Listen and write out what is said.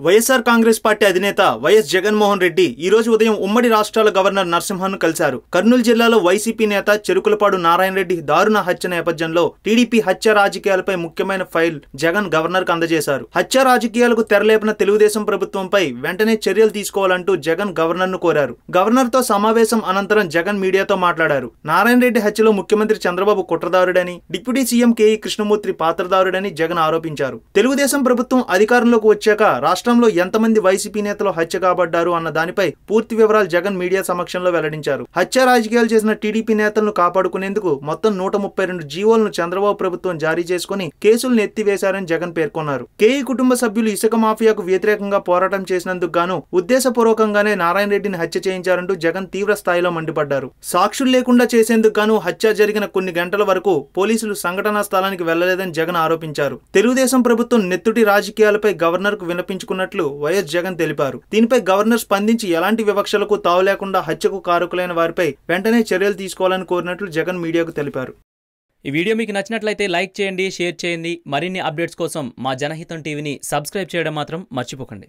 YSR Congress party అధినేత YS Jaganmohan Reddy ఈ రోజు ఉదయం ఉమ్మడి రాష్ట్రాల గవర్నర్ నరసింహన్ను కలిశారు. కర్నూలు జిల్లాలో వైసీపీ నేత చెరుకులపాడు నారాయణ రెడ్డి దారుణ హత్య నేపథ్యంలో టీడీపీ హత్య రాజకీయాలపై ముఖ్యమైన ఫైల్ జగన్ గవర్నర్కు అందజేశారు. హత్య రాజకీయాలకు తెరలేపిన తెలుగుదేశం ప్రభుత్వంపై వెంటనే చర్యలు తీసుకోవాలంటూ జగన్ గవర్నర్ను కోరారు. గవర్నర్తో సమావేశం అనంతరం జగన్ మీడియాతో మాట్లాడారు. నారాయణ రెడ్డి హత్యలో ముఖ్యమంత్రి చంద్రబాబు కుట్రదారుడని, డిప్యూటీ సీఎం కేఈ కృష్ణమూర్తి పాత్రదారుడని జగన్ ఆరోపించారు. తెలుగుదేశం ప్రభుత్వం అధికారంలోకి వచ్చాక రాష్ట్రంలో ఎంతమంది వైసీపీ నేతలు హత్య కాబడ్డారు అన్న దానిపై పూర్తి వివరాలు జగన్ మీడియా సమక్షంలో వెల్లడించారు. హత్య రాజకీయాలు చేసిన టీడీపీ నేతలను కాపాడుకునేందుకు మొత్తం 132 జీవోలను చంద్రబాబు ప్రభుత్వం జారీ చేసుకుని కేసులను ఎత్తివేశారని జగన్ పేర్కొన్నారు. కేఈ కుటుంబ సభ్యులు ఇసుక మాఫియాకు వ్యతిరేకంగా పోరాటం చేసినందుకు గాను ఉద్దేశపూర్వకంగానే నారాయణ రెడ్డిని హత్య చేయించారంటూ జగన్ తీవ్ర స్థాయిలో మండిపడ్డారు. సాక్షులు లేకుండా చేసేందుకు గాను హత్య జరిగిన కొన్ని గంటల వరకు పోలీసులు సంఘటనా స్థలానికి వెళ్లలేదని జగన్ ఆరోపించారు. తెలుగుదేశం ప్రభుత్వం నెత్తుటి రాజకీయాలపై గవర్నర్కు విన్నపించుకున్నట్లు వైఎస్ జగన్ తెలిపారు. దీనిపై గవర్నర్ స్పందించి ఎలాంటి వివక్షలకు తావు లేకుండా హత్యకు కారకులైన వారిపై వెంటనే చర్యలు తీసుకోవాలని కోరినట్లు జగన్ మీడియాకు తెలిపారు. ఈ వీడియో మీకు నచ్చినట్లయితే లైక్ చేయండి, షేర్ చేయండి. మరిన్ని అప్డేట్స్ కోసం మా జనహితం టీవీని సబ్స్క్రైబ్ చేయడం మాత్రం మర్చిపోకండి.